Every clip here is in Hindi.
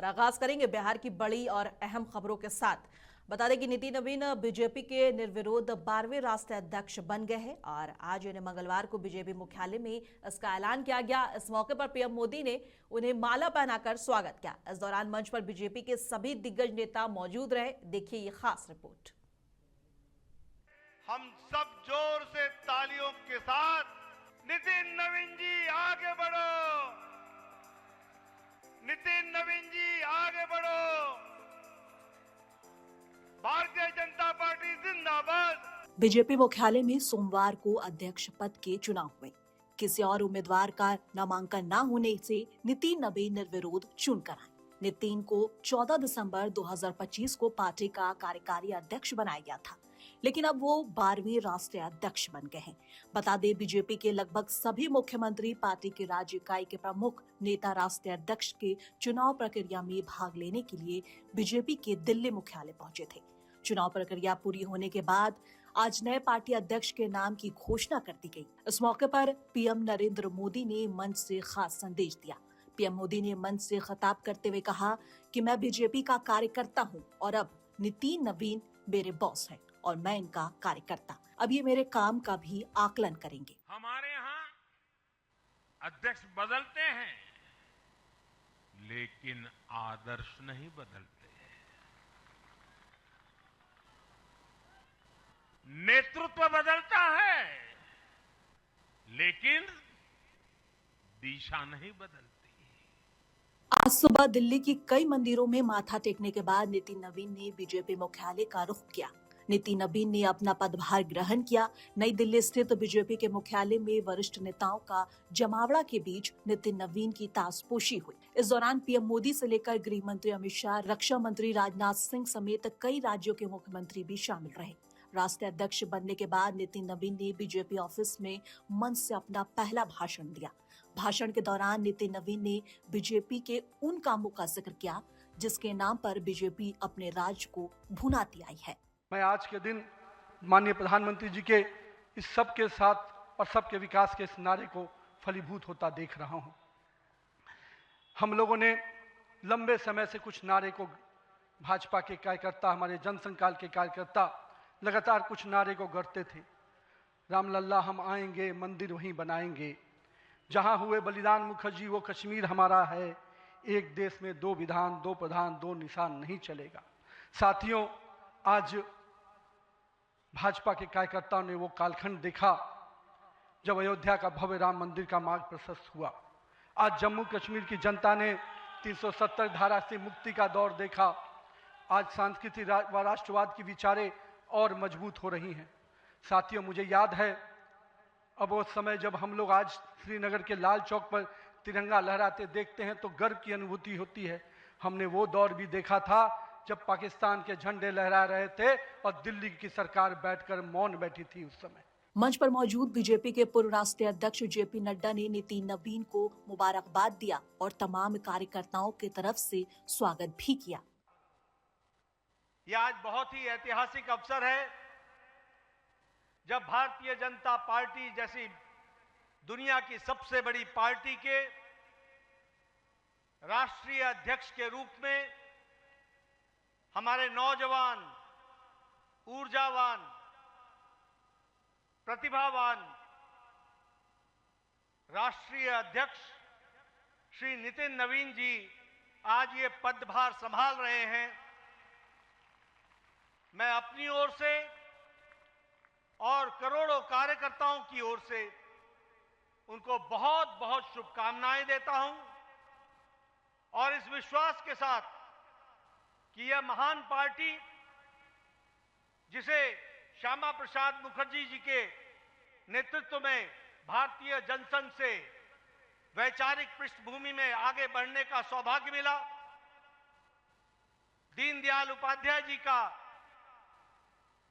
और आगाज करेंगे बिहार की बड़ी और अहम खबरों के साथ। बता दें कि नितिन नवीन बीजेपी के निर्विरोध 12वें राष्ट्रीय अध्यक्ष बन गए हैं और आज यानी मंगलवार को बीजेपी मुख्यालय में इसका ऐलान किया गया। इस मौके पर पीएम मोदी ने उन्हें माला पहनाकर स्वागत किया। इस दौरान मंच पर बीजेपी के सभी दिग्गज नेता मौजूद रहे। देखिए ये खास रिपोर्ट। हम सब जोर से तालियों के साथ नितिन नवीन जी आगे बढ़ो, नितिन नवीन जी आगे बढ़ो, भारतीय जनता पार्टी जिंदाबाद। बीजेपी मुख्यालय में सोमवार को अध्यक्ष पद के चुनाव हुए। किसी और उम्मीदवार का नामांकन न होने से नितिन नवीन निर्विरोध चुनकर आए। नितिन को 14 दिसंबर 2025 को पार्टी का कार्यकारी अध्यक्ष बनाया गया था, लेकिन अब वो 12वें राष्ट्रीय अध्यक्ष बन गए हैं। बता दें बीजेपी के लगभग सभी मुख्यमंत्री, पार्टी की राज्य इकाई के प्रमुख नेता राष्ट्रीय अध्यक्ष के चुनाव प्रक्रिया में भाग लेने के लिए बीजेपी के दिल्ली मुख्यालय पहुंचे थे। चुनाव प्रक्रिया पूरी होने के बाद आज नए पार्टी अध्यक्ष के नाम की घोषणा कर दी गई। इस मौके पर पीएम नरेंद्र मोदी ने मंच से खास संदेश दिया। पीएम मोदी ने मंच से खिताब करते हुए कहा कि मैं बीजेपी का कार्यकर्ता हूं और अब नितिन नवीन मेरे बॉस हैं और मैं इनका कार्यकर्ता। अब ये मेरे काम का भी आकलन करेंगे। हमारे यहाँ अध्यक्ष बदलते हैं, लेकिन आदर्श नहीं बदलते। नेतृत्व बदलता है, लेकिन दिशा नहीं बदलती। आज सुबह दिल्ली की कई मंदिरों में माथा टेकने के बाद नितिन नवीन ने बीजेपी मुख्यालय का रुख किया। नितिन नवीन ने अपना पदभार ग्रहण किया। नई दिल्ली स्थित बीजेपी के मुख्यालय में वरिष्ठ नेताओं का जमावड़ा के बीच नितिन नवीन की ताजपोशी हुई। इस दौरान पीएम मोदी से लेकर गृह मंत्री अमित शाह, रक्षा मंत्री राजनाथ सिंह समेत कई राज्यों के मुख्यमंत्री भी शामिल रहे। राष्ट्रीय अध्यक्ष बनने के बाद नितिन नवीन ने बीजेपी ऑफिस में मंच से अपना पहला भाषण दिया। भाषण के दौरान नितिन नवीन ने बीजेपी के उन कामों का जिक्र किया जिसके नाम पर बीजेपी अपने राज्य को भुनाती आई है। मैं आज के दिन माननीय प्रधानमंत्री जी के इस सबके साथ और सबके विकास के इस नारे को फलीभूत होता देख रहा हूं। हम लोगों ने लंबे समय से कुछ नारे को, भाजपा के कार्यकर्ता, हमारे जनसंकाल के कार्यकर्ता लगातार कुछ नारे को गढ़ते थे। रामलल्ला हम आएंगे, मंदिर वहीं बनाएंगे, जहां हुए बलिदान मुखर्जी वो कश्मीर हमारा है, एक देश में दो विधान, दो प्रधान, दो निशान नहीं चलेगा। साथियों, आज भाजपा के कार्यकर्ताओं ने वो कालखंड देखा जब अयोध्या का भव्य राम मंदिर का मार्ग प्रशस्त हुआ। आज जम्मू कश्मीर की जनता ने 370 धारा से मुक्ति का दौर देखा। आज सांस्कृतिक व राष्ट्रवाद की विचारें और मजबूत हो रही हैं। साथियों, मुझे याद है अब वो समय जब हम लोग आज श्रीनगर के लाल चौक पर तिरंगा लहराते देखते हैं तो गर्व की अनुभूति होती है। हमने वो दौर भी देखा था जब पाकिस्तान के झंडे लहरा रहे थे और दिल्ली की सरकार बैठकर मौन बैठी थी उस समय। मंच पर मौजूद बीजेपी के पूर्व राष्ट्रीय अध्यक्ष जेपी नड्डा ने नितिन नवीन को मुबारकबाद दिया और तमाम कार्यकर्ताओं की तरफ से स्वागत भी किया। यह आज बहुत ही ऐतिहासिक अवसर है जब भारतीय जनता पार्टी जैसी दुनिया की सबसे बड़ी पार्टी के राष्ट्रीय अध्यक्ष के रूप में हमारे नौजवान, ऊर्जावान, प्रतिभावान राष्ट्रीय अध्यक्ष श्री नितिन नवीन जी आज ये पदभार संभाल रहे हैं। मैं अपनी ओर से और करोड़ों कार्यकर्ताओं की ओर से उनको बहुत बहुत शुभकामनाएं देता हूं और इस विश्वास के साथ कि यह महान पार्टी जिसे श्यामा प्रसाद मुखर्जी जी के नेतृत्व में भारतीय जनसंघ से वैचारिक पृष्ठभूमि में आगे बढ़ने का सौभाग्य मिला, दीनदयाल उपाध्याय जी का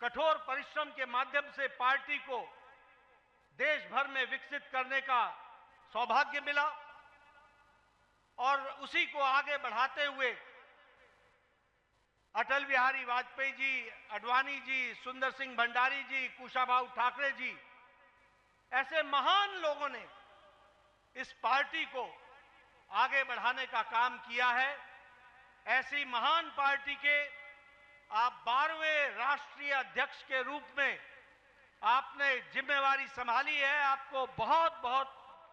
कठोर परिश्रम के माध्यम से पार्टी को देश भर में विकसित करने का सौभाग्य मिला और उसी को आगे बढ़ाते हुए अटल बिहारी वाजपेयी जी, अडवाणी जी, सुंदर सिंह भंडारी जी, कुशाभाऊ ठाकरे जी, ऐसे महान लोगों ने इस पार्टी को आगे बढ़ाने का काम किया है ऐसी महान पार्टी के आप 12वें राष्ट्रीय अध्यक्ष के रूप में आपने जिम्मेवारी संभाली है। आपको बहुत बहुत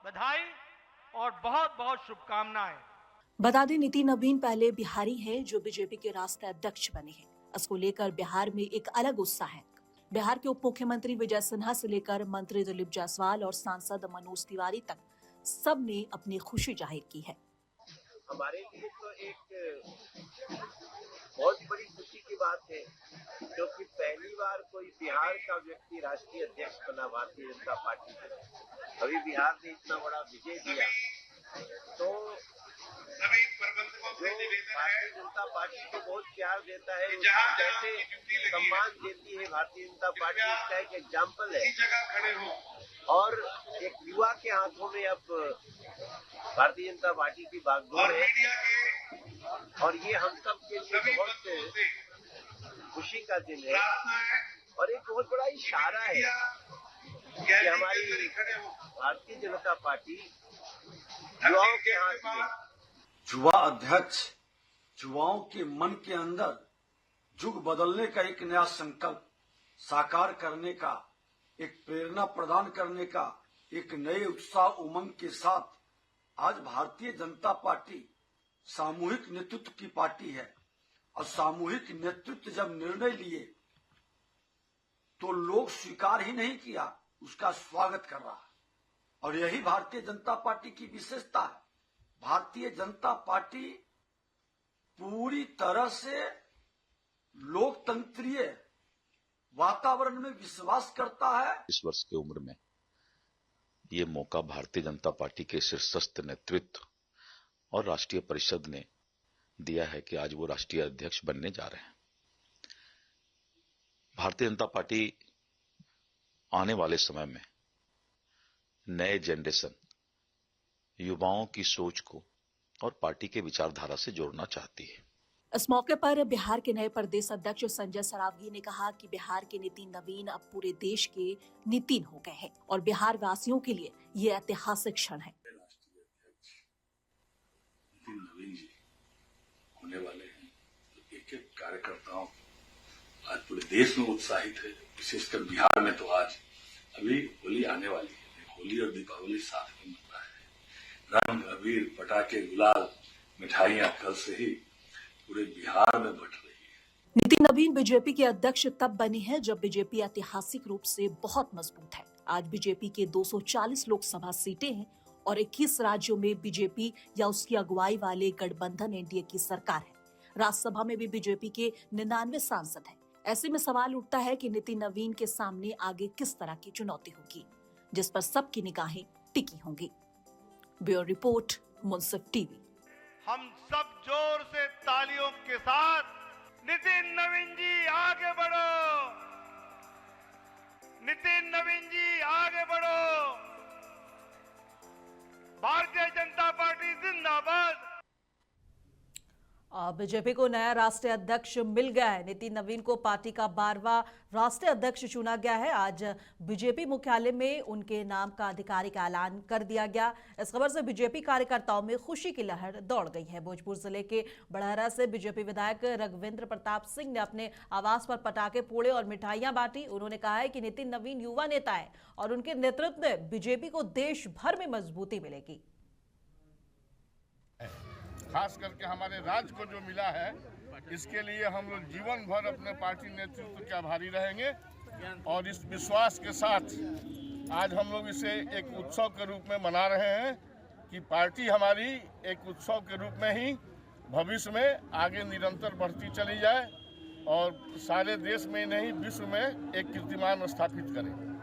बधाई और बहुत बहुत शुभकामनाएं। बता दें, नितिन नवीन पहले बिहारी हैं जो बीजेपी के राष्ट्रीय अध्यक्ष बने हैं। इसको लेकर बिहार में एक अलग उत्साह है। बिहार के उप मुख्यमंत्री विजय सिन्हा से लेकर मंत्री दिलीप जायसवाल और सांसद मनोज तिवारी तक सब ने अपनी खुशी जाहिर की है। हमारे लिए तो एक बहुत बड़ी खुशी की बात है, क्योंकि पहली बार कोई बिहार का व्यक्ति राष्ट्रीय अध्यक्ष बना भारतीय जनता पार्टी से। अभी बिहार ने इतना बड़ा विजय दिया, तो जो भारतीय जनता पार्टी को बहुत प्यार देता है, उसको कैसे सम्मान देती है भारतीय जनता पार्टी, इसका एक एग्जाम्पल है। और एक युवा के हाथों में अब भारतीय जनता पार्टी की बागडोर है, और ये हम सब के लिए बहुत खुशी का दिन है और एक बहुत बड़ा इशारा है कि हमारी भारतीय जनता पार्टी युवाओं के हाथ में। युवा अध्यक्ष युवाओं के मन के अंदर युग बदलने का एक नया संकल्प साकार करने का, एक प्रेरणा प्रदान करने का, एक नए उत्साह उमंग के साथ आज भारतीय जनता पार्टी सामूहिक नेतृत्व की पार्टी है। और सामूहिक नेतृत्व जब निर्णय लिए तो लोग स्वीकार ही नहीं किया, उसका स्वागत कर रहा है। और यही भारतीय जनता पार्टी की विशेषता है। भारतीय जनता पार्टी पूरी तरह से लोकतंत्रीय वातावरण में विश्वास करता है। इस वर्ष की उम्र में ये मौका भारतीय जनता पार्टी के शीर्षस्थ नेतृत्व और राष्ट्रीय परिषद ने दिया है कि आज वो राष्ट्रीय अध्यक्ष बनने जा रहे हैं। भारतीय जनता पार्टी आने वाले समय में नए जनरेशन युवाओं की सोच को और पार्टी के विचारधारा से जोड़ना चाहती है। इस मौके पर बिहार के नए प्रदेश अध्यक्ष संजय सरावगी ने कहा कि बिहार के नितिन नवीन अब पूरे देश के नितिन हो गए हैं और बिहार वासियों के लिए ये ऐतिहासिक क्षण है। नितिन नवीन जी होने वाले हैं, तो एक एक कार्यकर्ताओं आज पूरे देश में उत्साहित है। विशेषकर बिहार में तो आज अभी होली आने वाली है। होली और दीपावली साथ में मनता है। रंग अबीर पटाखे गुलाल मिठाइयां कल से ही पूरे बिहार में बट रही है। नितिन नवीन बीजेपी के अध्यक्ष तब बने हैं जब बीजेपी ऐतिहासिक रूप से बहुत मजबूत है। आज बीजेपी के 240 लोकसभा सीटें हैं और 21 राज्यों में बीजेपी या उसकी अगुवाई वाले गठबंधन एनडीए की सरकार है। राज्यसभा में भी बीजेपी के 99 सांसद हैं। ऐसे में सवाल उठता है कि नितिन नवीन के सामने आगे किस तरह की चुनौती होगी, जिस पर सबकी निगाहें टिकी होंगी। ब्यूरो रिपोर्ट, मुंसिफ टीवी। हम सब जोर से तालियों के साथ नितिन नवीन जी आगे बढ़ो, नितिन नवीन जी आगे बढ़ो, भारतीय जनता पार्टी जिंदाबाद। बीजेपी को नया राष्ट्रीय अध्यक्ष मिल गया है। नितिन नवीन को पार्टी का 12वां राष्ट्रीय अध्यक्ष चुना गया है। आज बीजेपी मुख्यालय में उनके नाम का आधिकारिक ऐलान कर दिया गया। इस खबर से बीजेपी कार्यकर्ताओं में खुशी की लहर दौड़ गई है। भोजपुर जिले के बड़हरा से बीजेपी विधायक रघुवेंद्र प्रताप सिंह ने अपने आवास पर पटाखे फोड़े और मिठाइयां बांटी। उन्होंने कहा है कि नितिन नवीन युवा नेता है और उनके नेतृत्व में बीजेपी को देश भर में मजबूती मिलेगी। खास करके हमारे राज्य को जो मिला है, इसके लिए हम लोग जीवन भर अपने पार्टी नेतृत्व के आभारी रहेंगे और इस विश्वास के साथ आज हम लोग इसे एक उत्सव के रूप में मना रहे हैं कि पार्टी हमारी एक उत्सव के रूप में ही भविष्य में आगे निरंतर बढ़ती चली जाए और सारे देश में नहीं विश्व में एक कीर्तिमान स्थापित करे।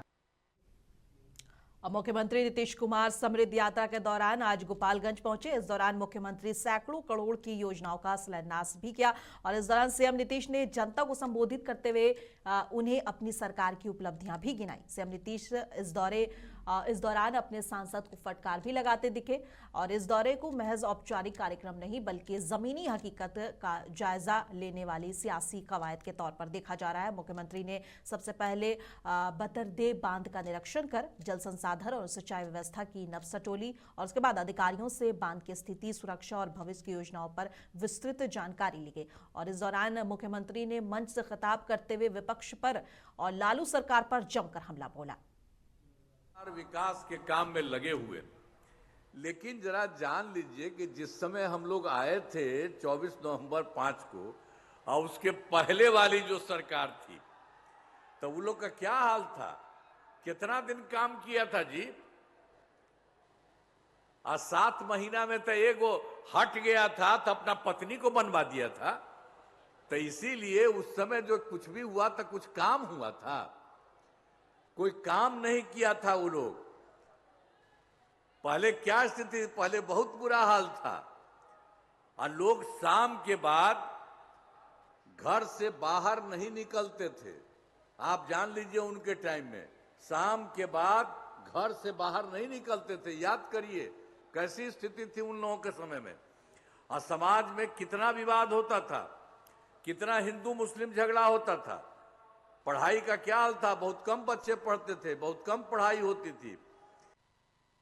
मुख्यमंत्री नीतीश कुमार समृद्धि यात्रा के दौरान आज गोपालगंज पहुंचे। इस दौरान मुख्यमंत्री सैकड़ों करोड़ की योजनाओं का शिलान्यास भी किया और इस दौरान सीएम नीतीश ने जनता को संबोधित करते हुए उन्हें अपनी सरकार की उपलब्धियां भी गिनाई। सीएम नीतीश इस दौरे इस दौरान अपने सांसद को फटकार भी लगाते दिखे और इस दौरे को महज औपचारिक कार्यक्रम नहीं बल्कि जमीनी हकीकत का जायजा लेने वाली सियासी कवायद के तौर पर देखा जा रहा है। मुख्यमंत्री ने सबसे पहले बतरदेव बांध का निरीक्षण कर जल संसाधन और सिंचाई व्यवस्था की नब्ज टोली और उसके बाद अधिकारियों से बांध की स्थिति, सुरक्षा और भविष्य की योजनाओं पर विस्तृत जानकारी ली गई। और इस दौरान मुख्यमंत्री ने मंच से खिताब करते हुए विपक्ष पर और लालू सरकार पर जमकर हमला बोला। विकास के काम में लगे हुए, लेकिन जरा जान लीजिए कि जिस समय हम लोग आए थे 24 नवंबर 5 को और उसके पहले वाली जो सरकार थी तो वो लोग का क्या हाल था, कितना दिन काम किया था जी। आज 7 महीना में तो एगो हट गया था तो अपना पत्नी को बनवा दिया था। तो इसीलिए उस समय जो कुछ भी हुआ था कुछ काम हुआ था, कोई काम नहीं किया था वो लोग। पहले क्या स्थिति, पहले बहुत बुरा हाल था और लोग शाम के बाद घर से बाहर नहीं निकलते थे। आप जान लीजिए उनके टाइम में शाम के बाद घर से बाहर नहीं निकलते थे। याद करिए कैसी स्थिति थी उन लोगों के समय में। और समाज में कितना विवाद होता था, कितना हिंदू मुस्लिम झगड़ा होता था। पढ़ाई का क्या हाल था, बहुत कम बच्चे पढ़ते थे, बहुत कम पढ़ाई होती थी।